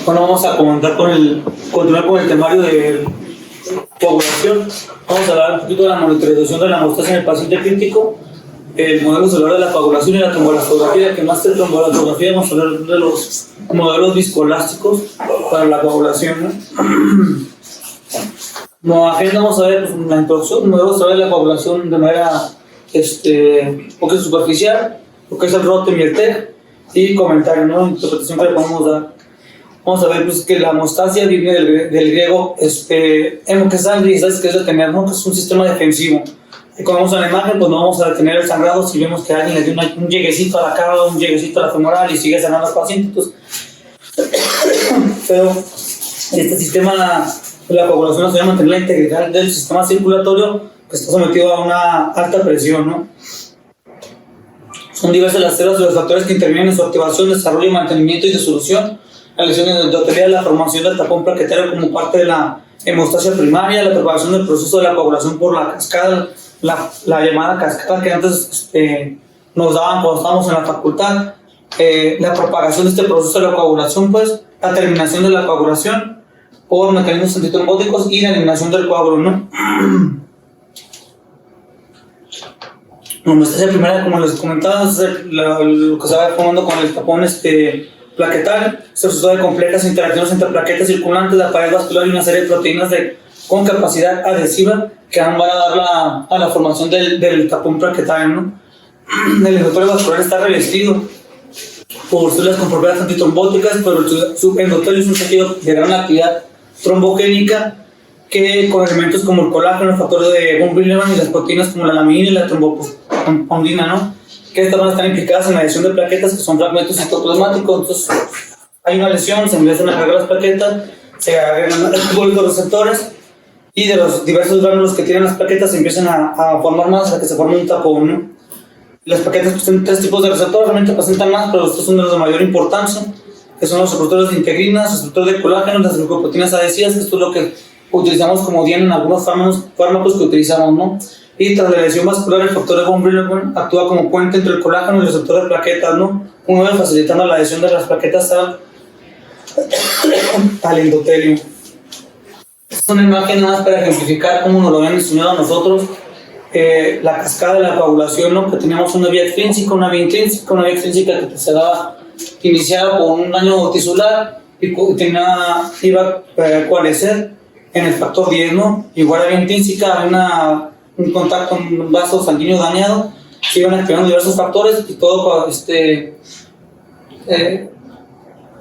Bueno, vamos a continuar con el temario de coagulación. Vamos a hablar un poquito de la monitorización de la hemostasia en el paciente crítico, el modelo celular de la coagulación y la trombolastografía, que más que trombolastografía vamos a hablar de los modelos viscoelásticos para la coagulación, ¿no? Como agenda vamos a ver pues, la introducción, modelos de la coagulación de manera un poquito superficial, lo que es el ROTEM y el TEG, y comentario, ¿no? Interpretación que le podemos dar. Vamos a ver pues, que la hemostasia viene del griego hemo, que es sangre, y sabes que es detener, ¿no? Que es un sistema defensivo. Y cuando vamos a la imagen, pues no vamos a detener el sangrado si vemos que alguien le dio un lleguecito a la cara, un lleguecito a la femoral y sigue sanando al paciente. Pues, pero este sistema de la coagulación nos ayuda a mantener la integridad del sistema circulatorio que está sometido a una alta presión, ¿no? Son diversas las células y los factores que intervienen en su activación, desarrollo, mantenimiento y disolución. La lesión endotelial, la formación del tapón plaquetario como parte de la hemostasia primaria, la propagación del proceso de la coagulación por la cascada, la llamada cascada que antes nos daban cuando estábamos en la facultad, la propagación de este proceso de la coagulación, pues, la terminación de la coagulación por mecanismos antitrombóticos y la eliminación del coágulo, ¿no? La hemostasia primaria, como les comentaba, es lo que se va formando con el tapón plaquetario. Se resulta de complejas interacciones entre plaquetas circulantes, la pared vascular y una serie de proteínas con capacidad adhesiva que van a dar a la formación del tapón plaquetario, ¿no? El endotelio vascular está revestido por células con propiedades antitrombóticas, pero su endotelio es un tejido de gran actividad trombogénica que con elementos como el colágeno, el factor de von Willebrand y las proteínas como la laminina y la trombopondina, ¿no? Que estas van a estar implicadas en la lesión de plaquetas, que son fragmentos citoplasmáticos. Entonces, hay una lesión, se empiezan a agregar las plaquetas, se agregan los receptores, y de los diversos gránulos que tienen las plaquetas se empiezan a formar más hasta que se forma un tapón, ¿no? Las plaquetas pues, tienen tres tipos de receptores, realmente presentan más, pero estos son de los de mayor importancia, que son los receptores de integrinas, los receptores de colágeno, las glucoproteínas adhesivas, que esto es lo que utilizamos como bien en algunos fármacos que utilizamos, ¿no? Y tras la lesión vascular, el factor de von Willebrand actúa como puente entre el colágeno y el receptor de plaquetas, ¿no? Uno vez facilitando la adhesión de las plaquetas al endotelio. Esta es una imagen nada más para ejemplificar cómo nos lo habían enseñado a nosotros, la cascada de la coagulación, ¿no? Que teníamos una vía extrínseca, una vía intrínseca, una vía extrínseca que se daba iniciada por un daño tisular y iba a coalescer en el factor 10, ¿no? Igual la vía intrínseca había un contacto, un vaso sanguíneo dañado, se iban activando diversos factores y todo,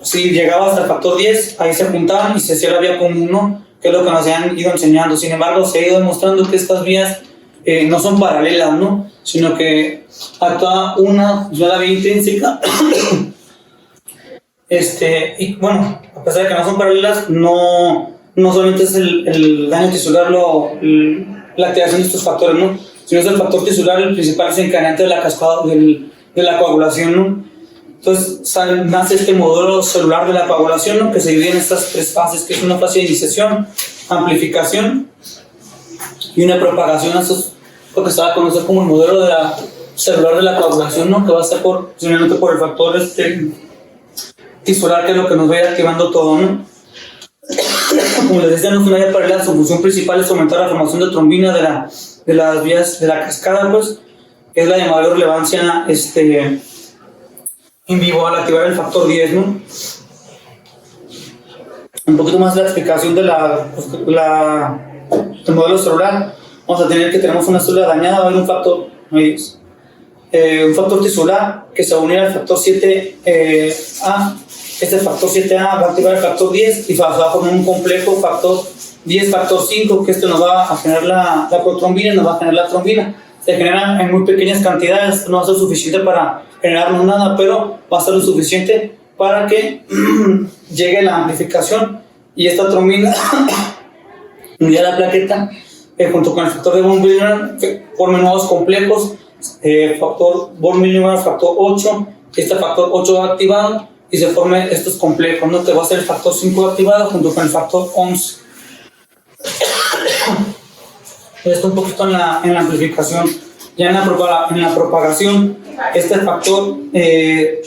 si llegaba hasta el factor 10, ahí se juntaban y se hacía la vía común, ¿no? Que es lo que nos han ido enseñando. Sin embargo, se ha ido demostrando que estas vías no son paralelas, ¿no? Sino que actúa la vía intrínseca y bueno, a pesar de que no son paralelas, no solamente es el daño tisular la activación de estos factores, ¿no? Sino es el factor tisular el principal desencadenante de la cascada de la coagulación, ¿no? Entonces nace este modelo celular de la coagulación, ¿no? Que se divide en estas tres fases, que es una fase de iniciación, amplificación y una propagación. Eso es lo que se va a conocer como el modelo celular de la coagulación, ¿no? Que va a ser simplemente por el factor tisular, que es lo que nos va a ir activando todo, ¿no? Como les decía, no es una vía paralela, su función principal es aumentar la formación de trombina de las vías de la cascada, pues, que es la de mayor relevancia en vivo al activar el factor 10, ¿no? Un poquito más de la explicación del modelo celular. Vamos a tener que tenemos una célula dañada, va a haber un factor tisular que se va a unir al factor 7A. Este factor 7A va a activar el factor 10 y va a formar un complejo factor 10, factor 5, que esto nos va a generar la protrombina y nos va a generar la trombina. Se generan en muy pequeñas cantidades, no va a ser suficiente para generarnos nada, pero va a ser lo suficiente para que llegue la amplificación y esta trombina unida a la plaqueta junto con el factor de von Willebrand formen nuevos complejos, factor von Willebrand, factor 8, este factor 8 va activado y se formen estos complejos, ¿no? Que va a ser el factor 5 activado junto con el factor 11. Esto un poquito en la amplificación. Ya en la propagación, este factor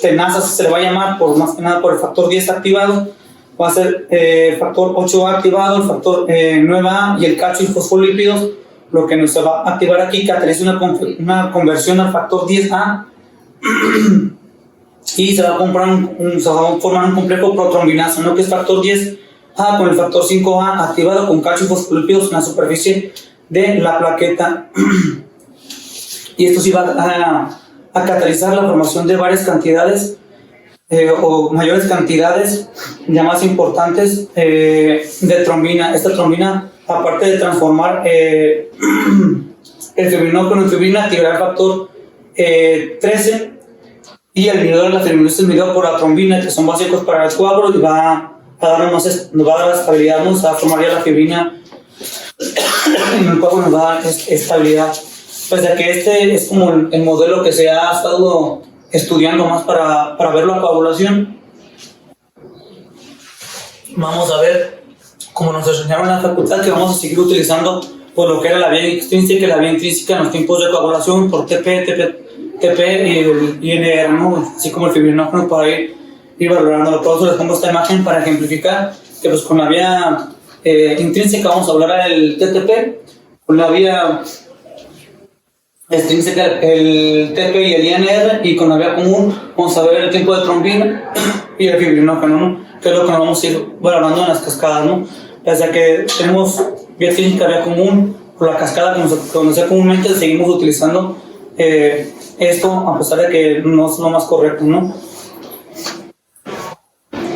tenaza se le va a llamar más que nada por el factor 10 activado, va a ser el factor 8A activado, el factor 9A y el calcio y fosfolípidos. Lo que nos va a activar aquí cataliza una conversión al factor 10A y se va a formar un complejo protrombinazo, ¿no? Que es factor 10A con el factor 5A activado con calcio y fosfolípidos en la superficie de la plaqueta. Y esto sí va a catalizar la formación de varias cantidades o mayores cantidades ya más importantes de trombina. Esta trombina, aparte de transformar el fibrinógeno en fibrina, activará el factor 13 y el inhibidor de la fibrinosis mediado por la trombina, que son básicos para el coágulo, y nos va a dar estabilidad, nos va a formar ya la fibrina en el coágulo, nos va a dar estabilidad. Pues de que este es como el modelo que se ha estado estudiando más para ver la coagulación. Vamos a ver, como nos enseñaron en la facultad, que vamos a seguir utilizando por lo que era la vía extrínseca y la vía intrínseca en los tiempos de coagulación por TP y el INR, ¿no? Así como el fibrinógeno, para ir valorando. Por eso les pongo esta imagen para ejemplificar que pues con la vía intrínseca vamos a hablar del TTP, con la vía extrínseca el TP y el INR, y con la vía común vamos a ver el tiempo de trombina y el fibrinógeno, ¿no? Que es lo que nos vamos a ir valorando en las cascadas, ¿no? Desde que tenemos vía extrínseca, vía común, por la cascada que nos conoce comúnmente, seguimos utilizando esto, a pesar de que no es lo más correcto, ¿no?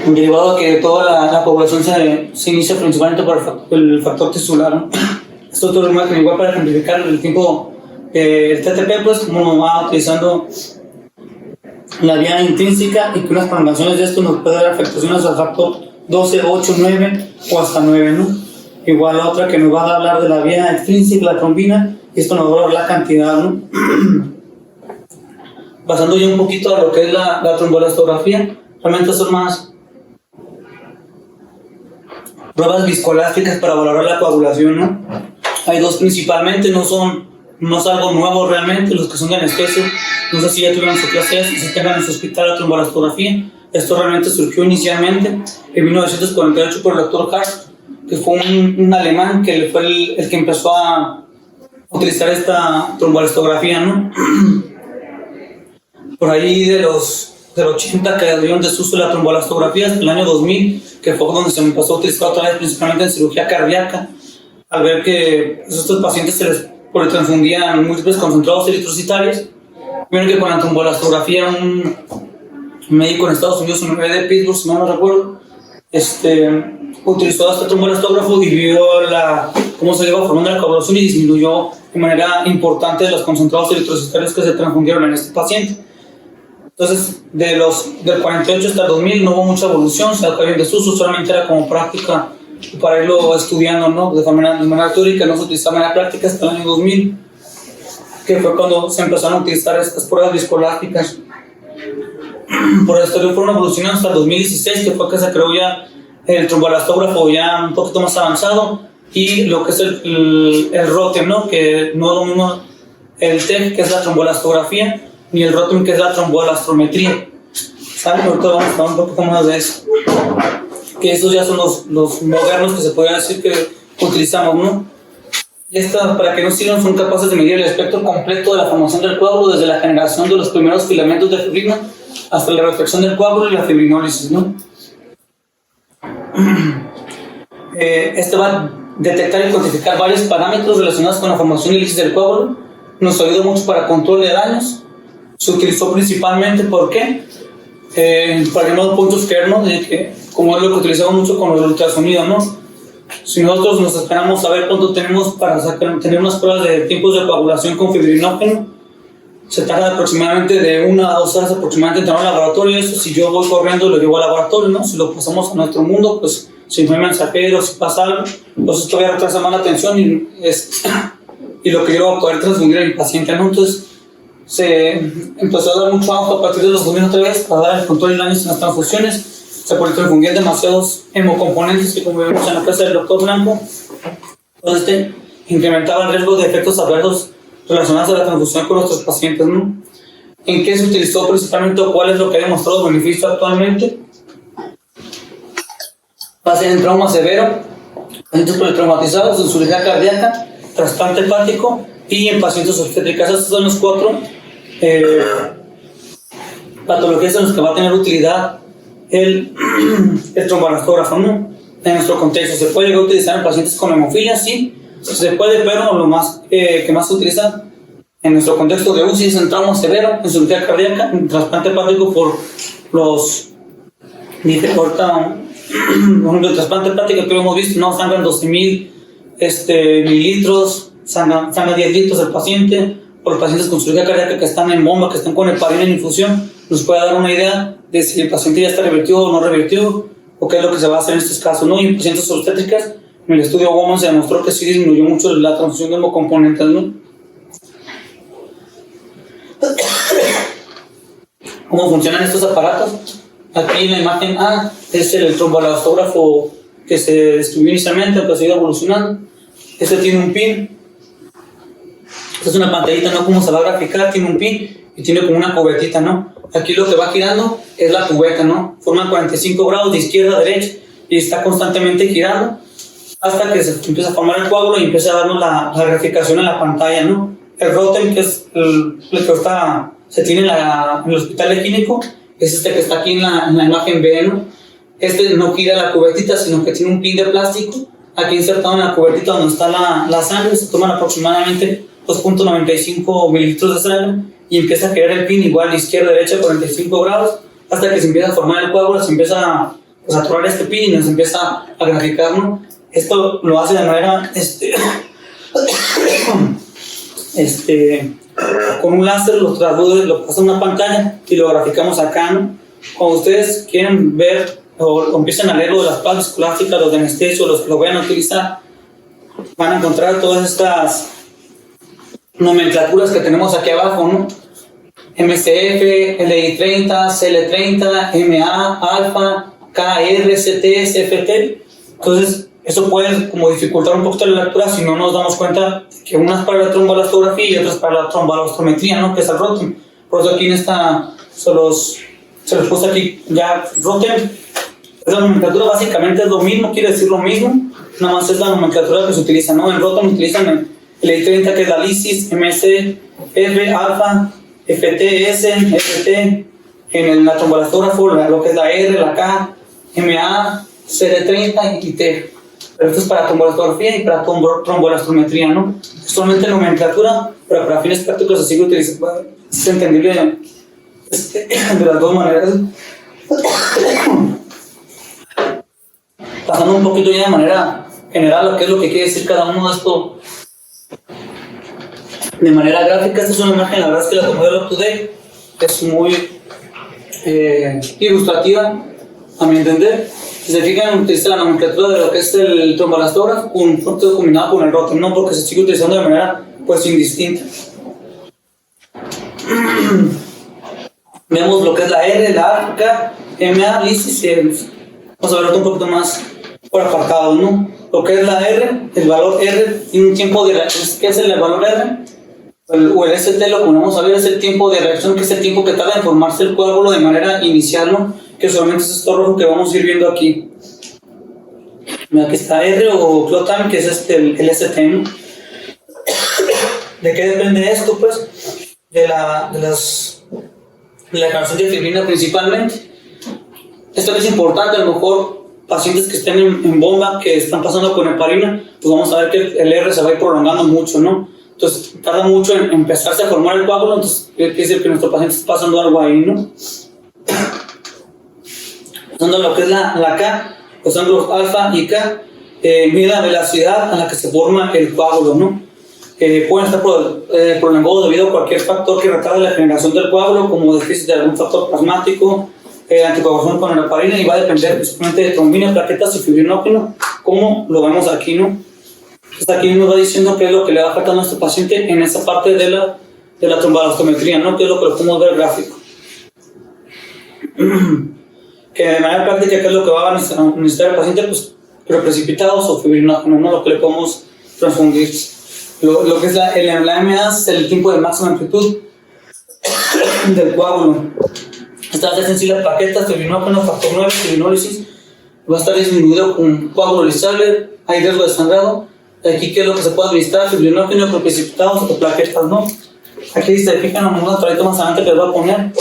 Derivado a que toda la población se inicia principalmente por el factor tisular, ¿no? Esto es una imagen igual para ejemplificar el tiempo. El TTP, pues, como va utilizando la vía intrínseca, y que unas prolongaciones de esto nos puede dar afectaciones al factor 12, 8, 9 o hasta 9, ¿no? Igual la otra que nos va a hablar de la vía extrínseca, la trombina, y esto nos va a dar la cantidad, ¿no? Pasando ya un poquito a lo que es la tromboelastografía, realmente son más pruebas viscoelásticas para valorar la coagulación, ¿no? Hay dos principalmente, no es algo nuevo realmente. Los que son de anestesio, no sé si ya tuvieron su clase, si tengan en su hospital la tromboelastografía. Esto realmente surgió inicialmente en 1948 por el doctor Hart, que fue un alemán que fue el que empezó a utilizar esta tromboelastografía, ¿no? Por ahí del 80 que dio un desuso de la tromboelastografía hasta el año 2000, que fue donde se empezó a utilizar otra vez, principalmente en cirugía cardíaca, al ver que estos pacientes se les transfundían múltiples concentrados eritrocitarios. Vieron que con la tromboelastografía, un médico en Estados Unidos, un de Pittsburgh, si no recuerdo, utilizó este tromboelastógrafo y vio cómo se iba formando la coagulación, y disminuyó de manera importante los concentrados eritrocitarios que se transfundieron en este paciente. Entonces, del 48 hasta el 2000 no hubo mucha evolución, se acabó en desuso, solamente era como práctica para irlo estudiando, ¿no? De manera teórica, no se utilizaba de manera práctica hasta el año 2000, que fue cuando se empezaron a utilizar estas pruebas viscoelásticas. Por la historia fueron evolucionando hasta el 2016, que fue que se creó ya el tromboelastógrafo ya un poquito más avanzado, y lo que es el ROTEM, ¿no? Que no es lo mismo el TEC, que es la tromboelastografía, ni el ROTEM, que es la tromboelastrometría. ¿Saben? Ahorita vamos a hablar un poquito más de eso. Que esos ya son los modernos que se podría decir que utilizamos, ¿no? Y estas, para que nos sirvan, son capaces de medir el espectro completo de la formación del coágulo, desde la generación de los primeros filamentos de fibrina hasta la reflexión del coágulo y la fibrinólisis, ¿no? Este va a detectar y cuantificar varios parámetros relacionados con la formación y lisis del coágulo. Nos ayuda mucho para control de daños. Se utilizó principalmente, ¿por qué? Para que no puntos creernos de que, como es lo que utilizamos mucho con el ultrasonido, ¿no? Si nosotros nos esperamos a ver cuánto tenemos para tener unas pruebas de tiempos de coagulación con fibrinógeno, se tarda aproximadamente de 1 a 2 horas aproximadamente en el laboratorio. Eso, si yo voy corriendo, lo llevo al laboratorio, ¿no? Si lo pasamos a nuestro mundo, pues si no hay mensajeros, si pasa algo, pues esto voy a retrasar más la atención y lo que yo voy a poder transfundir a mi paciente, ¿no? Entonces se empezó a dar mucho auge a partir de los 2000 otra vez para dar el control de daños en las transfusiones. Se transfundían demasiados hemocomponentes que, como vemos en la clase del doctor Blanco, entonces incrementaba el riesgo de efectos adversos relacionados a la transfusión con nuestros pacientes, ¿no? ¿En qué se utilizó principalmente o cuál es lo que ha demostrado beneficio actualmente? Va a ser en trauma severo, pacientes politraumatizados, en insuficiencia cardíaca, trasplante hepático y en pacientes obstétricas. Estos son los 4 patologías en las que va a tener utilidad el tromboelastógrafo, ¿no? En nuestro contexto, ¿se puede llegar a utilizar en pacientes con hemofilia? Sí, se puede, pero lo más que más se utiliza en nuestro contexto de UCI es en trauma severo, en insuficiencia cardíaca, en trasplante hepático por los... Ahorita, el trasplante hepático que lo hemos visto, no sangran 12,000 mililitros, sangra 10 litros el paciente. Por los pacientes con insuficiencia cardíaca que están en bomba, que están con heparina en infusión, nos puede dar una idea de si el paciente ya está revertido o no revertido, o qué es lo que se va a hacer en estos casos, ¿no? Y en pacientes obstétricas, en el estudio Woman se demostró que sí disminuyó mucho la transfusión de hemocomponentes, ¿no? ¿Cómo funcionan estos aparatos? Aquí en la imagen A es el tromboelastógrafo que se describió inicialmente, pero se ha ido evolucionando. Este tiene un pin. Esta es una pantallita, ¿no? Cómo se va a graficar, tiene un pin y tiene como una cubetita, ¿no? Aquí lo que va girando es la cubeta, ¿no? Forma 45 grados de izquierda a derecha y está constantemente girando hasta que se empieza a formar el coágulo y empieza a darnos la graficación en la pantalla, ¿no? El Rotem, que es el que se tiene en el hospital clínico, es este que está aquí en la imagen B, ¿no? Este no gira la cubetita, sino que tiene un pin de plástico aquí insertado en la cubetita donde está la sangre. Se toman aproximadamente 2.95 mililitros de sangre y empieza a girar el pin igual izquierda-derecha 45 grados hasta que se empieza a formar el coágulo, se empieza a atorar este pin y nos empieza a graficar, ¿no? Esto lo hace de manera con un láser, lo traduce, lo pasa a una pantalla y lo graficamos acá, ¿no? Cuando ustedes quieren ver o empiezan a leer lo de las placas escolásticas, los de anestesio, los que lo vayan a utilizar, van a encontrar todas estas nomenclaturas que tenemos aquí abajo, ¿no? MCF, LI30, CL30, MA, alfa, KR, CT, CFT. Entonces, eso puede como dificultar un poquito la lectura si no nos damos cuenta que unas para la tromboelastografía y otras para la tromboelastometría, ¿no? Que es el Rotem. Por eso aquí en esta se los puse aquí ya Rotem. La nomenclatura básicamente es lo mismo, quiere decir lo mismo, nada más es la nomenclatura que se utiliza, ¿no? En Rotem utilizan el I30, que es la lisis, MC, F, alfa, FTS, FT, en la tromboelastógrafo, lo que es la R, la K, MA, CD30 y T. Pero esto es para tromboelastografía y para tromboelastometría, ¿no? Es solamente nomenclatura, pero para fines prácticos se sigue utilizando. Es entendible de las dos maneras. Pasando un poquito ya de manera general, qué es lo que quiere decir cada uno de esto de manera gráfica. Esta es una imagen, la verdad es que la tomé de Up to Date, es muy ilustrativa a mi entender. Si se fijan, utiliza la nomenclatura de lo que es el tromboelastógrafo combinado con el Rotem, no porque se sigue utilizando de manera pues indistinta. Vemos lo que es la R, la A, K, MA, lisis y vamos a ver un poquito más por apartado, ¿no? Lo que es la R, el valor R tiene un tiempo de reacción. ¿Qué es el valor R? O el ST, lo que vamos a ver es el tiempo de reacción, que es el tiempo que tarda en formarse el coágulo de manera inicial, ¿no? Que solamente es esto rojo que vamos a ir viendo aquí. Mira, aquí está R o clot time, que es el ST, ¿no? ¿De qué depende esto? Pues de la generación de fibrina principalmente. Esto es importante, a lo mejor pacientes que estén en bomba, que están pasando con heparina, pues vamos a ver que el R se va a ir prolongando mucho, ¿no? Entonces tarda mucho en empezarse a formar el coágulo, entonces quiere decir que nuestro paciente está pasando algo ahí, ¿no? Pasando a lo que es la K, los ángulos alfa y K, mide la velocidad a la que se forma el coágulo, ¿no? Pueden estar prolongados debido a cualquier factor que retarde la generación del coágulo, como déficit de algún factor plasmático, anticoagulación con la heparina, y va a depender principalmente de trombina, plaquetas y fibrinógeno, como lo vemos aquí, ¿no? Entonces aquí nos va diciendo qué es lo que le va a faltar a nuestro paciente en esa parte de la tromboelastometría, ¿no? Que es lo que lo podemos ver gráfico. Que de manera práctica, ¿qué es lo que va a necesitar el paciente? Pues precipitados o fibrinógeno, ¿no? Lo que le podemos transfundir. Lo que es la MA es el tiempo de máxima amplitud del coágulo. Esta es sensible a plaquetas, fibrinógeno, factor 9, fibrinólisis, va a estar disminuido con coágulo lisable, hay riesgo de sangrado. Aquí, ¿qué es lo que se puede administrar? Fibrinógeno, precipitados o plaquetas, ¿no? Aquí se fijan en una trayecto más adelante que les voy a poner.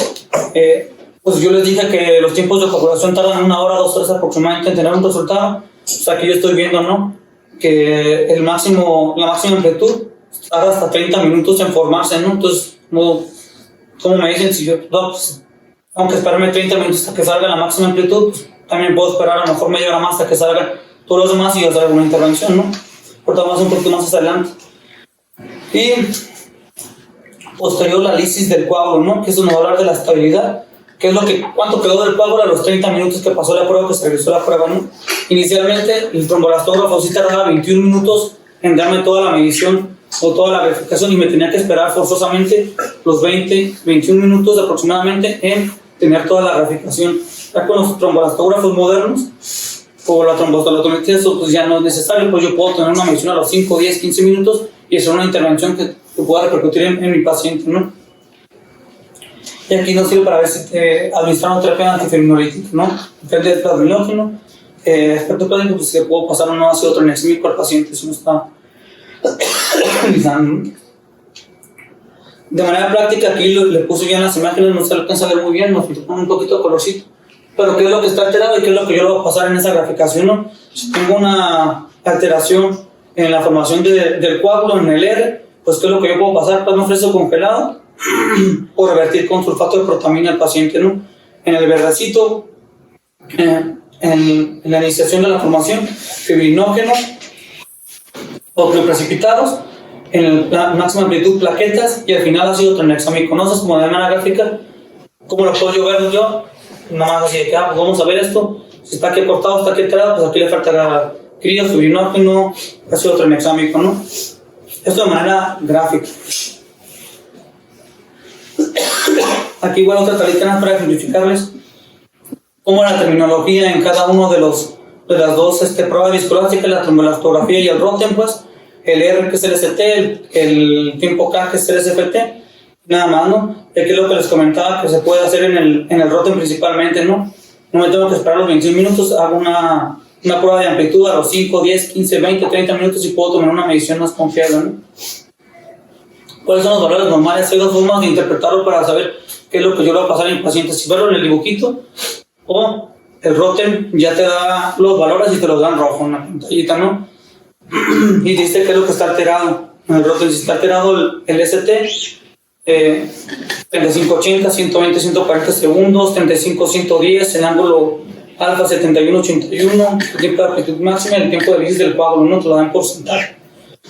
Pues yo les dije que los tiempos de coagulación tardan 1 hora, 2 horas aproximadamente en tener un resultado. Pues aquí yo estoy viendo, ¿no? Que la máxima amplitud tarda hasta 30 minutos en formarse, ¿no? Entonces, ¿cómo me dicen? Si yo, no, pues, aunque esperarme 30 minutos hasta que salga la máxima amplitud, pues, también puedo esperar a lo mejor media hora más hasta que salga todos los demás y hacer alguna intervención, ¿no? Ahorita vamos un poquito más adelante. Y posterior la lisis del coágulo, ¿no? Que eso nos va a hablar de la estabilidad. ¿Cuánto quedó del coágulo a los 30 minutos que pasó la prueba, que se realizó la prueba, ¿no? Inicialmente, el tromboelastógrafo sí tardaba 21 minutos en darme toda la medición o toda la verificación y me tenía que esperar forzosamente los 21 minutos aproximadamente en tener toda la graficación. Ya con los tromboelastógrafos modernos o la trombostalometría, eso pues ya no es necesario, pues yo puedo tener una medición a los 5, 10, 15 minutos y hacer una intervención que pueda repercutir en mi paciente, ¿no? Y aquí nos sirve para ver si administrar una terapia antifibrinolítica, ¿no? Depende del plasmilógeno. Aspecto plástico, pues que puedo pasar un ácido tranexímico al paciente si no está utilizando. De manera práctica, aquí le puse bien las imágenes, no se alcanza a ver muy bien, nos pongo un poquito de colorcito. Pero qué es lo que está alterado y qué es lo que yo le voy a pasar en esa graficación, ¿no? Si tengo una alteración en la formación del coágulo, en el R, pues qué es lo que yo puedo pasar, plasma fresco congelado o revertir con sulfato de protamina al paciente, ¿no? En el verdecito, en la iniciación de la formación, fibrinógeno o precipitados, en la máxima amplitud plaquetas y al final ácido tranexámico. ¿Conoces como de manera gráfica? ¿Cómo lo puedo yo ver yo? Nada más así de que, pues vamos a ver esto. Si está aquí cortado, está aquí alterado, pues aquí le falta crío, fibrinógeno, ácido tranexámico, ¿no? Esto de manera gráfica. Aquí igual otra tablita para ejemplificarles cómo la terminología en cada uno de las dos pruebas viscoelásticas, la tromboelastografía y el Rotem, pues el R que es el ST, el tiempo K que es el SFT, nada más, ¿no? Y aquí es lo que les comentaba que se puede hacer en el Rotem principalmente, ¿no? No me tengo que esperar los 21 minutos, hago una prueba de amplitud a los 5, 10, 15, 20, 30 minutos y puedo tomar una medición más confiable, ¿no? ¿Cuáles son los valores normales? Hay dos formas de interpretarlo para saber qué es lo que yo le voy a pasar a mi paciente. Si verlo en el dibujito o el Rotem ya te da los valores y te los dan rojo en la pantallita, ¿no? Y dice qué es lo que está alterado. En el Rotem, si está alterado el ST, 35-80, 120-140 segundos, 35-110, el ángulo alfa 71-81, el tiempo de amplitud máxima y el tiempo de lisis del coágulo, ¿no? Te lo dan en porcentaje.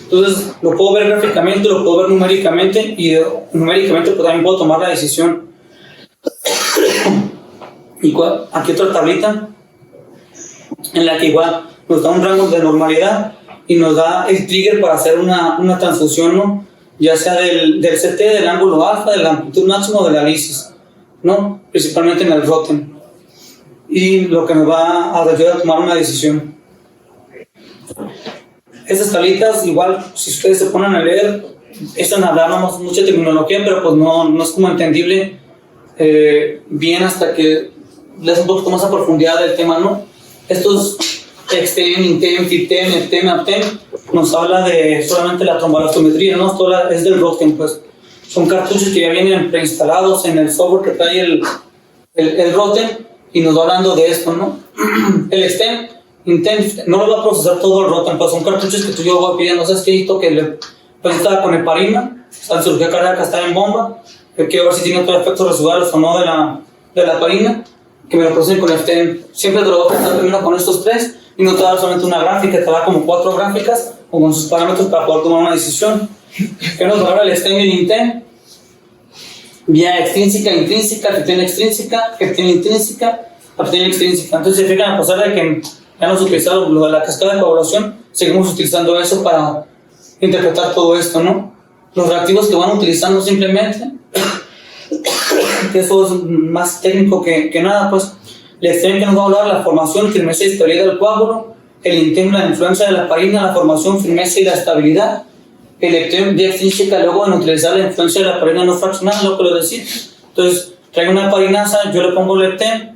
Entonces, lo puedo ver gráficamente, lo puedo ver numéricamente y numéricamente pues también puedo tomar la decisión. Y aquí otra tablita en la que igual nos da un rango de normalidad y nos da el trigger para hacer una transfusión, ¿no? Ya sea del CT, del ángulo alfa, de la amplitud máxima o de la lisis, ¿no? Principalmente en el Rotem. Y lo que nos va a ayudar a tomar una decisión. Esas tablitas, igual, si ustedes se ponen a leer, están hablando mucha terminología, pero pues no es como entendible bien hasta que lees un poquito más a profundidad del tema, ¿no? Estos Extem, Intem, Fiptem, Eptem, Aptem nos habla de solamente la tromboelastometría, ¿no? Esto es del Rotem, pues. Son cartuchos que ya vienen preinstalados en el software que trae el Rotem y nos va hablando de esto, ¿no? El Extem, Intem, no lo va a procesar todo el Rotem, pues son cartuchos que tú y yo voy pidiendo, ¿sabes qué? Pues estaba con heparina, está en cirugía cardíaca, está en bomba, que quiero ver si tiene otros efectos residuales o no de la heparina, que me lo procesen con el Extem. Siempre te lo voy a presentar primero con estos tres y no te va a dar solamente una gráfica, te da como 4 gráficas o con sus parámetros para poder tomar una decisión. ¿Qué nos va a dar el Extem y el Intem? Vía extrínseca, intrínseca, fiptem extrínseca, fiptem intrínseca, fiptem extrínseca. Entonces, se fijan, a pesar de que ya nos utilizado lo de la cascada de coagulación, seguimos utilizando eso para interpretar todo esto, ¿no? Los reactivos que van utilizando simplemente, que eso es más técnico que nada, pues, el Extem que nos va a hablar la formación, firmeza y estabilidad del coágulo, el Intem la influencia de la heparina, la formación, firmeza y la estabilidad, el Eptem vía extrínseca luego de neutralizar la influencia de la heparina no fraccionada, lo que lo decía. Entonces, traigo una heparinasa, yo le pongo el Eptem,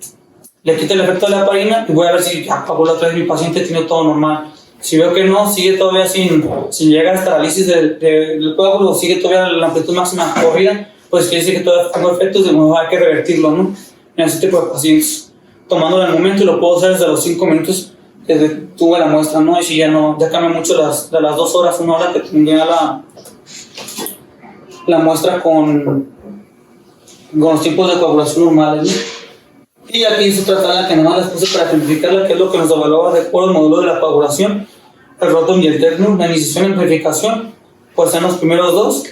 le quito el efecto de la heparina y voy a ver si ya por la otra vez mi paciente tiene todo normal. Si veo que no, sigue todavía sin llegar hasta la lisis del coágulo, o sigue todavía la amplitud máxima corrida, pues quiere decir que todavía tengo efectos, de nuevo hay que revertirlo, ¿no? En ese tipo de pacientes. Tomándolo en el momento, y lo puedo hacer desde los 5 minutos que tuve la muestra, ¿no? Y si ya no, ya cambia mucho de las 2 horas, 1 hora que tenía la muestra con los tiempos de coagulación normales, ¿no? Y aquí hice otra tabla que nomás les puse para simplificarla, que es lo que nos evaluaba de acuerdo al modelo de la coagulación, el Rotem y el TECNU, la iniciación y amplificación, pues en los primeros dos,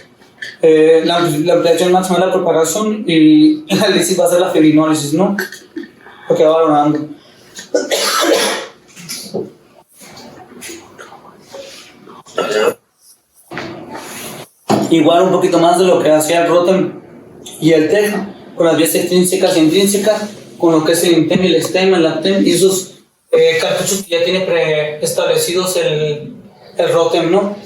la ampliación máxima de la propagación y la lisis va a ser la fibrinólisis, ¿no? Lo que va valorando. Igual un poquito más de lo que hacía el Rotem y el TECNU, con las vías extrínsecas e intrínsecas, con lo que es el INTEM, el STEM, el LACTEM y esos cartuchos que ya tiene preestablecidos el Rotem, ¿no?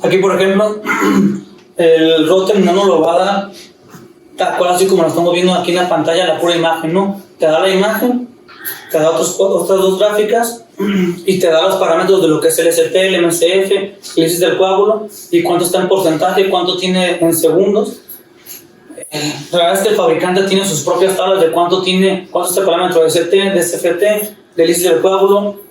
Aquí, por ejemplo, el Rotem no nos lo va a dar tal cual así como lo estamos viendo aquí en la pantalla, la pura imagen, ¿no? Te da la imagen, te da otras 2 gráficas y te da los parámetros de lo que es el ST, el MCF, el lisis del coágulo y cuánto está en porcentaje, cuánto tiene en segundos. La verdad es que el fabricante tiene sus propias tablas de cuánto es el parámetro de ST, de SFT, de lisis del coágulo.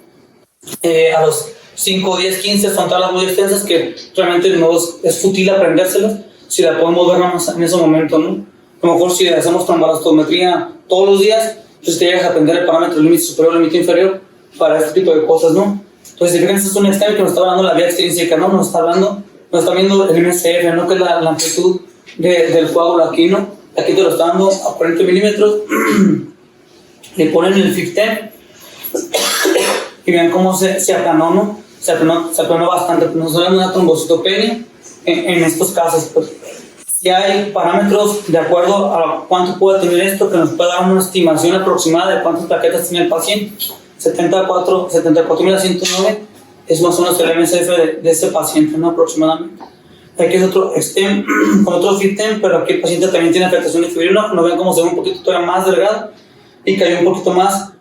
A los 5, 10, 15 son tablas muy extensas que realmente no es fútil aprendérselas si la podemos ver más en ese momento, ¿no? A lo mejor si hacemos trombolastometría todos los días, entonces te llegas a aprender el parámetro del límite superior o límite inferior para este tipo de cosas, ¿no? Entonces, fíjense, es un extremo que nos está hablando la vía extrínseca, ¿no? Nos está viendo el MCF, ¿no? Que es la amplitud del coágulo aquí, ¿no? Aquí te lo está dando a 40 milímetros. Le ponen el 15 y vean cómo se aplanó, ¿no? Se aplanó bastante. Nos hablan de una trombocitopenia en estos casos. Pues, si hay parámetros de acuerdo a cuánto puede tener esto, que nos puede dar una estimación aproximada de cuántas plaquetas tiene el paciente. 74.109 es más o menos el MCF de ese paciente, ¿no? Aproximadamente. Aquí es otro STEM con otro FITEM, pero aquí el paciente también tiene afectación de fibrinógeno. Ven cómo se ve un poquito todavía más delgado y cayó un poquito más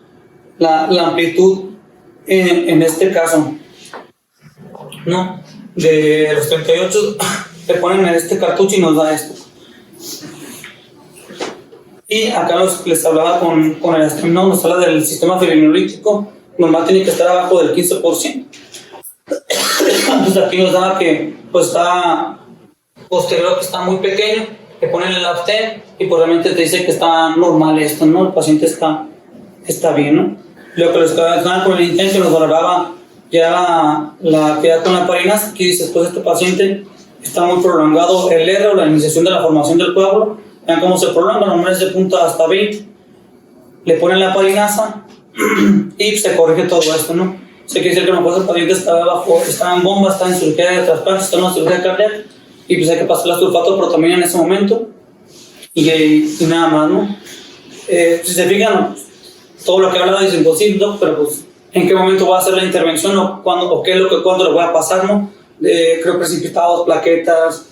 la amplitud en este caso, ¿no? De los 38 le ponen en este cartucho y nos da esto. Y acá les hablaba con el STEM, ¿no? Nos habla del sistema fibrinolítico, normal tiene que estar abajo del 15%. Entonces aquí nos da que pues está posterior, que está muy pequeño, le ponen el LACTEM y pues realmente te dice que está normal esto, ¿no? El paciente está bien, ¿no? Lo que les quedaba con el INTEM que nos valoraba ya la actividad con la heparina, aquí dice, pues este paciente está muy prolongado el R o la iniciación de la formación del coágulo. Vean cómo se prolonga, normalmente se punta hasta 20, le ponen la heparinasa y se corrige todo esto, ¿no? Se quiere decir que el paciente está abajo, está en bomba, está en cirugía de trasplante, está en una cirugía cardíaca y pues hay que pasar la sulfato de protamina en ese momento y nada más, ¿no? Si se fijan, todo lo que hablaba es imposible, ¿no? Pero pues en qué momento va a hacer la intervención o cuándo, o qué es lo que cuándo le voy a pasar, ¿no? Creo precipitados, plaquetas,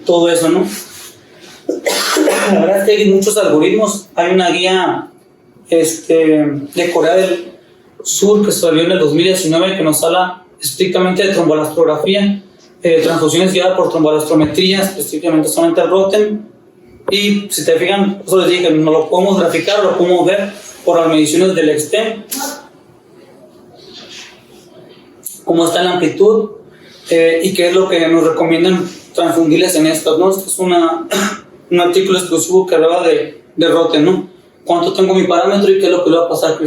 todo eso, ¿no? La verdad es que hay muchos algoritmos. Hay una guía de Corea del Sur que salió en el 2019 que nos habla estrictamente de trombolastrografía, transfusiones guiadas por trombolastrometría, específicamente solamente el Rotem. Y si te fijan, eso les dije, no lo podemos graficar, lo podemos ver por las mediciones del STEM, cómo está la amplitud y qué es lo que nos recomiendan transfundirles en estas, ¿no? Esto es un artículo exclusivo que hablaba de Rotem, ¿no? Cuánto tengo mi parámetro y qué es lo que le va a pasar,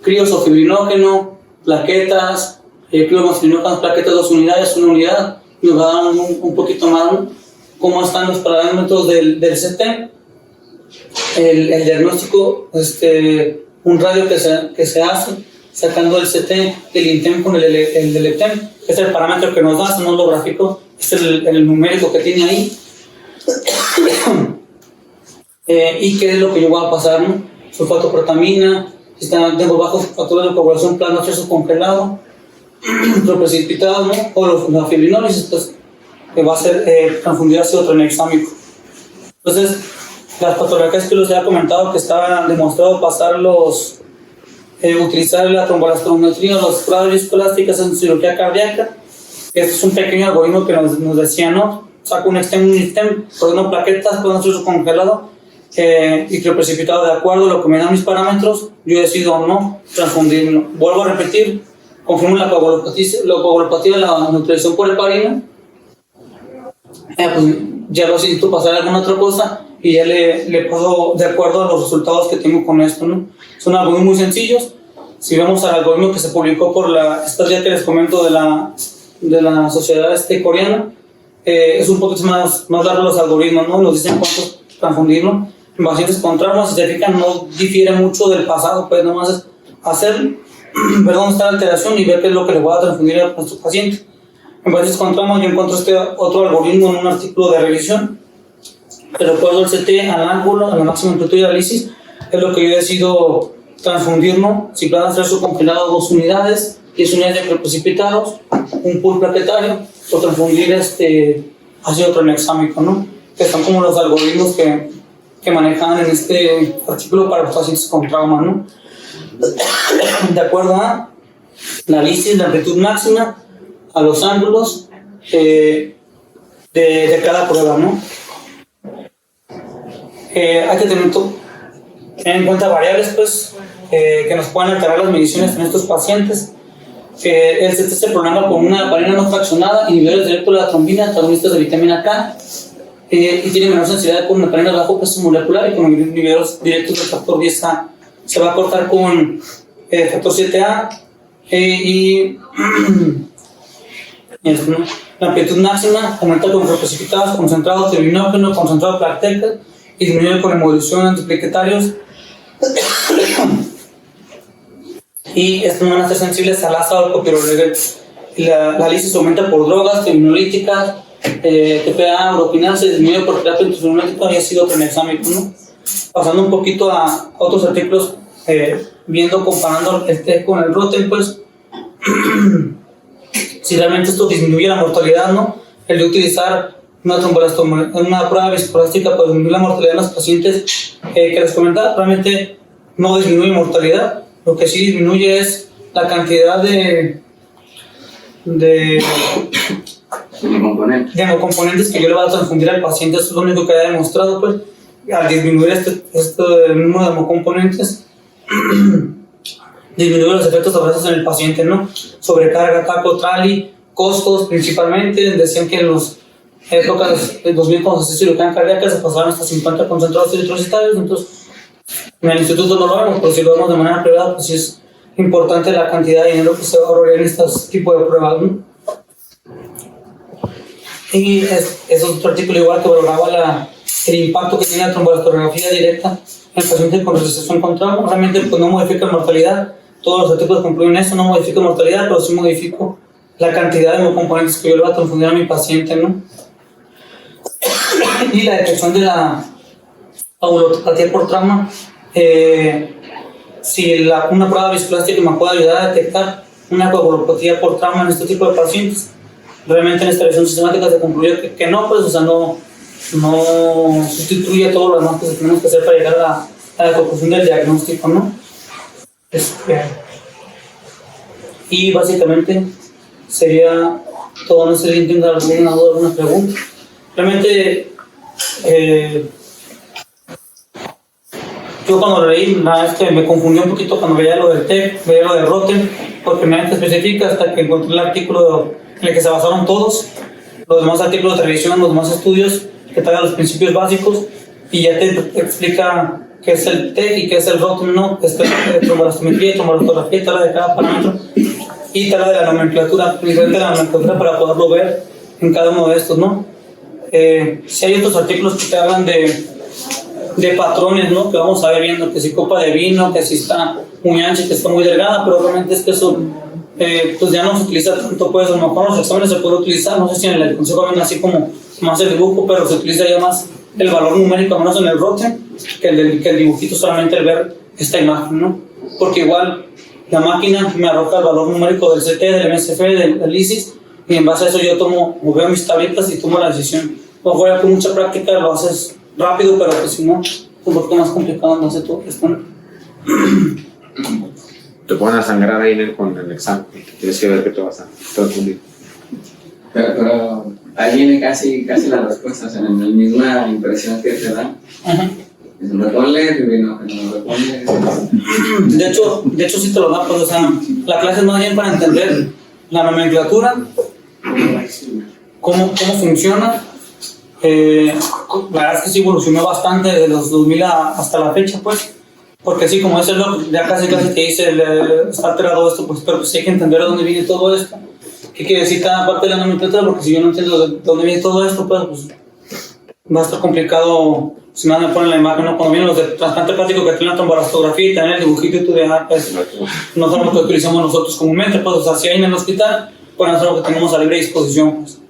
críos o fibrinógeno, plaquetas, críos más fibrinógenos, plaquetas 2 unidades, 1 unidad, nos va a dar un poquito más, ¿no? Cómo están los parámetros del CT, el diagnóstico, un radio que se hace sacando el CT, el INTEM con el del ETEM, es el parámetro que nos da, no lo gráfico, es el numérico que tiene ahí. Y qué es lo que yo voy a pasar, ¿no? Sulfatoprotamina, si tengo bajos factores de coagulación, plasma acceso congelado, lo precipitado, ¿no? O la fibrinólisis, pues, que va a ser transfundir ácido tranexámico. Entonces, las patologías que les había comentado que estaba demostrado pasar utilizar la tromboelastometría o las pruebas viscoelásticas en cirugía cardíaca. Este es un pequeño algoritmo que nos decía, ¿no? Saco un stem, ordeno plaquetas, puedo hacer su congelado y que lo precipitado de acuerdo a lo que me dan mis parámetros, yo decido o no transfundirlo. Vuelvo a repetir, confirmo la coagulopatía de la nutrición por heparina, pues ya lo necesito pasar a alguna otra cosa y ya le paso de acuerdo a los resultados que tengo con esto, ¿no? Son algoritmos muy sencillos. Si vemos al algoritmo que se publicó por esta ya que les comento de la sociedad coreana, es un poquito más largo los algoritmos, ¿no? Nos dicen cuántos transfundirlo. En pacientes con traumas, si se fijan, no difiere mucho del pasado, pues nomás es hacer, ver dónde está la alteración y ver qué es lo que le voy a transfundir a nuestro paciente. En pacientes con traumas, yo encuentro este otro algoritmo en un artículo de revisión. De acuerdo al CT, al ángulo, a la máxima amplitud de análisis, es lo que yo decido transfundir, ¿no? Si van a hacer su congelado 2 unidades, 10 unidades de precipitados, un pool plaquetario, o transfundir ácido tranexámico, ¿no? Que son como los algoritmos que manejan en este artículo para los pacientes con trauma, ¿no? De acuerdo a la análisis, la amplitud máxima, a los ángulos de cada prueba, ¿no? Hay que tener en cuenta variables, pues, que nos pueden alterar las mediciones en estos pacientes. El CT se prolonga con una heparina no fraccionada, inhibidores directos de la trombina, antagonistas de vitamina K, y tiene menor sensibilidad con heparina de bajo peso molecular y con inhibidores directos del factor 10A. Se va a cortar con factor 7A y la amplitud máxima aumenta con precipitados concentrados de binógeno, concentrado de plaquetas y disminuye con emolición antiplaquetarios. Y estos no van a ser sensibles al ácido alcopirolegel. La lisis aumenta por drogas, terminolíticas, TPA, uropinase, disminuye por terapia intracelular y ácido tranexámico, ¿no? Pasando un poquito a otros artículos, comparando con el Rotem, pues, si realmente esto disminuye la mortalidad, ¿no? El de utilizar una prueba viscoelástica para disminuir la mortalidad en los pacientes que les comentaba, realmente no disminuye mortalidad. Lo que sí disminuye es la cantidad de componentes que yo le voy a transfundir al paciente. Eso es lo único que ha demostrado, pues, al disminuir el número de hemocomponentes, disminuye los efectos adversos en el paciente, ¿no? Sobrecarga, taco, trali, costos principalmente. Decían que en las épocas de 2000 cuando se hizo cirugía cardíaca se pasaban hasta 50 concentrados eritrocitarios. Entonces, en el instituto no lo vemos, pero si lo vemos de manera privada, pues sí es importante la cantidad de dinero que se va a ahorrar en estos tipos de pruebas, ¿no? Y es otro artículo igual que valoraba el impacto que tiene la tromboelastografía directa en el paciente con resección con trauma. Realmente pues, no modifica mortalidad. Todos los artículos concluyen eso, no modifica mortalidad, pero sí modifico la cantidad de componentes que yo le voy a transfundir a mi paciente, ¿no? Y la detección de la coagulopatía por trauma, si una prueba viscoelástica me puede ayudar a detectar una coagulopatía por trauma en este tipo de pacientes. Realmente en esta revisión sistemática se concluyó que no, pues, o sea, no sustituye todo lo demás que tenemos que hacer para llegar a la conclusión del diagnóstico, ¿no? Y básicamente sería todo. No sé si entiendo alguna pregunta. Realmente yo cuando lo leí, la verdad es que me confundió un poquito cuando veía lo del TEC, veía lo de Rotem, porque me especifica hasta que encontré el artículo en el que se basaron todos los demás artículos de revisión, los demás estudios que traigan los principios básicos y ya te explica qué es el TEC y qué es el Rotem, ¿no? Tromboelastometría, tromboelastografía, tabla de cada parámetro y tabla de la nomenclatura, diferente de la nomenclatura para poderlo ver en cada uno de estos, ¿no? Si hay otros artículos que te hablan de patrones, ¿no? Que vamos a ver viendo que si copa de vino, que si está muy ancha, que está muy delgada, pero realmente es que eso pues ya no se utiliza tanto, pues a lo mejor en los exámenes se puede utilizar, no sé si en el consejo ven así como más el dibujo, pero se utiliza ya más el valor numérico, menos en el Rotem, que el dibujito, solamente el ver esta imagen, ¿no? Porque igual la máquina me arroja el valor numérico del CT, del MSF, del ISIS, y en base a eso yo veo mis tabletas y tomo la decisión. Ojo, ya con mucha práctica lo haces rápido, pero pues si no, es un poquito más complicado, no sé todo esto. Te ponen a sangrar ahí con el examen, tienes que ver que te vas a transfundir. Pero ahí viene casi las respuestas en la misma impresión que te dan. Reponle, no reponle. De hecho sí te lo da, pues, o sea, la clase es más bien para entender la nomenclatura, cómo funciona. La verdad es que sí evolucionó bastante desde los 2000 hasta la fecha, pues, porque sí, como es el log, ya casi te dice, está alterado esto, pues, pero pues hay que entender de dónde viene todo esto, qué quiere decir cada parte de la nomenclatura, porque si yo no entiendo de dónde viene todo esto, pues va a estar complicado. Si nada me ponen la imagen, ¿no? Cuando vienen los de trasplante hepático que tienen la tromborastografía y también el dibujito y tú de, pues, no son lo que utilizamos nosotros comúnmente, pues, o sea, si hay en el hospital, pues no es lo que tenemos a libre disposición, pues.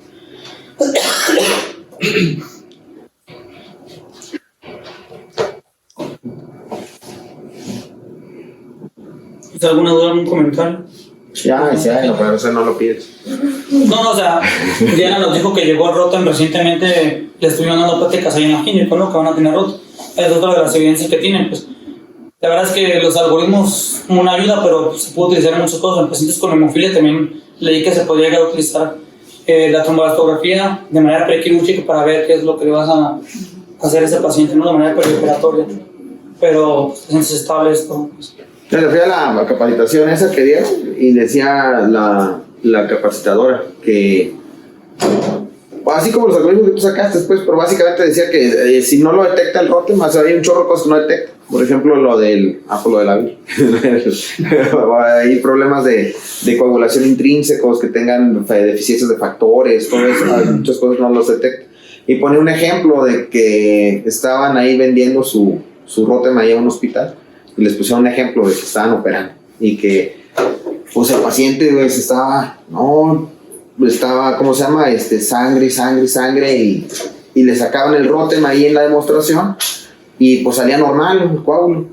¿Alguna duda, algún comentario? Ya, pero eso no lo pides. No, o sea, Diana nos dijo que llegó el Rotem recientemente, le estuvieron dando pláticas ahí en la clínica, ¿no? Que van a tener Rotem. Es otra de las evidencias que tienen, pues. La verdad es que los algoritmos son una ayuda, pero pues, se puede utilizar en muchas cosas. En pacientes con hemofilia también leí que se podría llegar a utilizar la trombolastografía de manera prequirúrgica para ver qué es lo que le vas a hacer a ese paciente, ¿no? De manera perioperatoria. Pero pacientes estables, todo. Pues. Me refiero a la capacitación esa que dieron y decía la capacitadora que, así como los algoritmos que tú sacaste, pues, pero básicamente decía que si no lo detecta el Rotem, o sea, hay un chorro de cosas que no detecta. Por ejemplo, lo de la vida. Hay problemas de coagulación intrínsecos que tengan deficiencias de factores, todo eso, muchas cosas no los detecta. Y pone un ejemplo de que estaban ahí vendiendo su Rotem ahí a un hospital y les pusieron un ejemplo de que estaban operando y que pues el paciente estaba, ¿cómo se llama? Sangre y le sacaban el Rotem ahí en la demostración y pues salía normal el coágulo.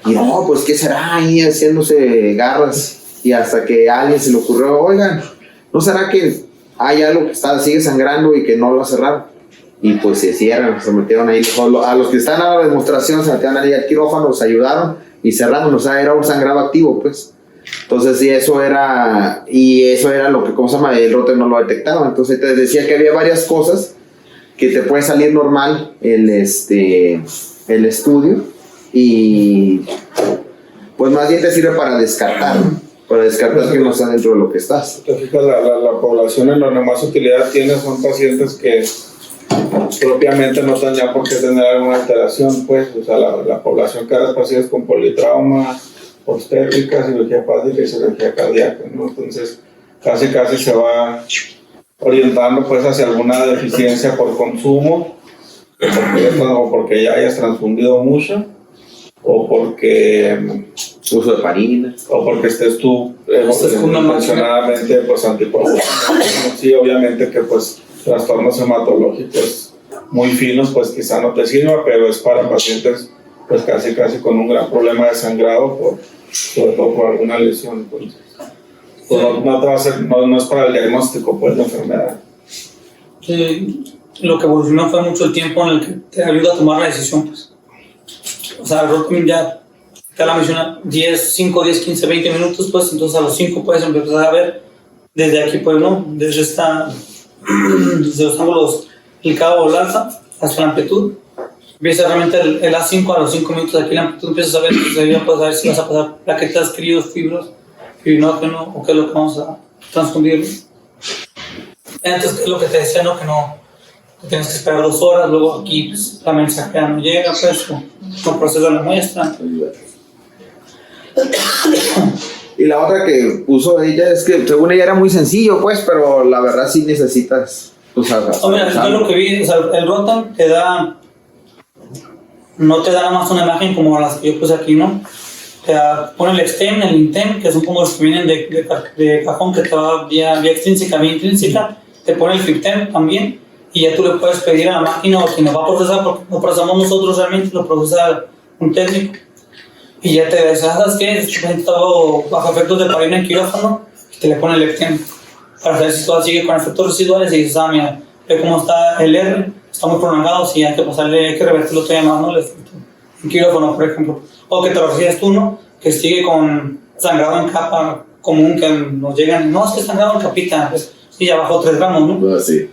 Y no, pues ¿qué será ahí haciéndose garras? Y hasta que a alguien se le ocurrió, oigan, ¿no será que hay algo que sigue sangrando y que no lo ha cerrado? Y pues se cierran, se metieron ahí, a los que están a la demostración se metieron ahí al quirófano, los ayudaron y cerraron, o sea, era un sangrado activo, pues. Entonces, sí, eso era lo que, ¿cómo se llama? El Rotem no lo detectaba. Entonces, te decía que había varias cosas que te puede salir normal el estudio y pues más bien te sirve para descartar que no está dentro de lo que estás. Te fijas, la población en donde más utilidad tiene son pacientes que propiamente no tendrían por qué tener alguna alteración, pues, o sea, la población que era pacientes con politrauma, obstétrica, cirugía hepática y cirugía cardíaca, ¿no? Entonces, casi se va orientando, pues, hacia alguna deficiencia por consumo, o porque ya hayas transfundido mucho, o porque uso de heparina, o porque estés tú mencionadamente, pues, anticoagulante. Sí, obviamente que, pues, trastornos hematológicos muy finos, pues quizá no te sirva, pero es para pacientes pues casi con un gran problema de sangrado, sobre todo por alguna lesión. Entonces, pues, no te va a hacer, no es para el diagnóstico, pues, de enfermedad. Lo que evolucionó fue mucho el tiempo en el que te ayuda a tomar la decisión, pues. O sea, el Rotem ya te la menciona 5, 10, 15, 20 minutos, pues, entonces a los 5 puedes empezar a ver desde aquí, pues, ¿no? Desde los ángulos, el cabo o el alza hasta la amplitud. Empieza realmente el A5 a los 5 minutos de aquí la amplitud, empiezas a ver, puedes saber si vas a pasar plaquetas, críos, fibros, fibrinógeno o qué es lo que vamos a transfundir. Entonces, es lo que te decía, ¿no? Que tienes que esperar 2 horas, luego aquí pues, la mensajera no llega, pues, no procesa la muestra. Y la otra que puso ella es que según ella era muy sencillo, pues, pero la verdad sí necesitas usar. Mira, yo lo que vi, o sea, el Rotem no te da nada más una imagen como las que yo puse aquí, ¿no? Te pone el extem, el intem, que son como los que vienen de cajón, que te va vía extrínseca, vía intrínseca, te pone el FIPTEM también, y ya tú le puedes pedir a la máquina o quien lo va a procesar, porque lo procesamos nosotros realmente, lo procesa un técnico. Y ya te dice, ¿sabes qué? Este paciente está bajo efectos de heparina en quirófano, y te le pone el extem para saber si todo sigue con efectos residuales y dices, mira, ve cómo está el R, está muy prolongado, sí hay que pasarle, hay que revertirlo todavía más, ¿no? Un quirófano, por ejemplo. O que te lo recibes tú, ¿no? Que sigue con sangrado en capa común, que nos llegan, no, es que sangrado en capita, pues, y ya bajó 3 gramos, ¿no? No, sí.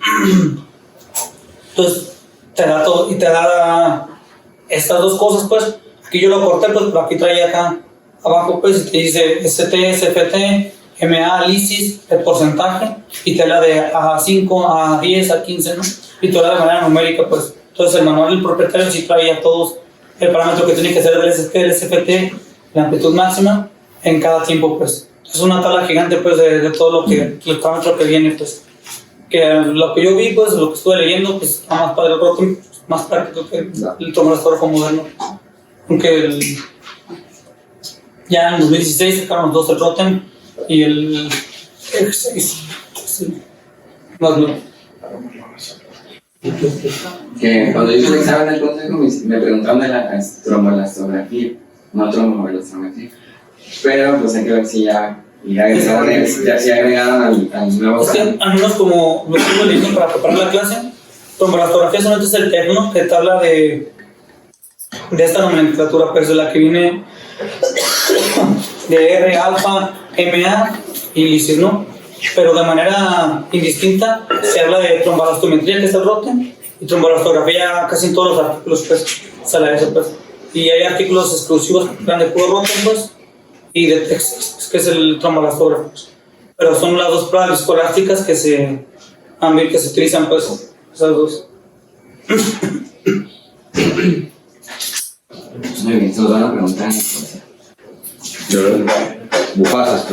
Entonces, te da todo, y te da estas dos cosas, pues. Aquí yo lo corté, pues, pero aquí traía acá abajo, pues, y te dice ST, SFT, MA, lisis, el porcentaje, y te da de A5, A10, A15, ¿no? Y te da de manera numérica, pues. Entonces, el manual del propietario sí traía todos el parámetro que tiene que ser del ST, del SFT, la amplitud máxima, en cada tiempo, pues. Es una tabla gigante, pues, de todo lo que, el parámetro que viene, pues. Que lo que yo vi, pues, lo que estuve leyendo, pues, está más padre el Rotem, más práctico que el tomografógrafo moderno. Aunque ya en 2016 sacaron los dos, el Rotem y el X6. Sí. Más nuevo. Que cuando yo hice el examen del consejo me preguntaron de la trombolastografía, no trombolastografía. Pero pues hay que ver si ya agregaron al nuevo Es que examen. al menos como lo estuve leyendo para preparar la clase, trombolastografía solamente es el término que te habla de esta nomenclatura, pues de la que viene de R, alfa, MA y lisis, ¿no? Pero de manera indistinta se habla de trombolastometría, que es el Rotem, y trombolastografía casi en todos los artículos, pues, sale eso, pues. Y hay artículos exclusivos que hablan de puro Rotem, pues, y de textos, que es el trombolastógrafo, pues. Pero son las dos pruebas viscoelásticas que se utilizan, pues, esas dos. Muy bien, se los van a preguntar. Bufasas.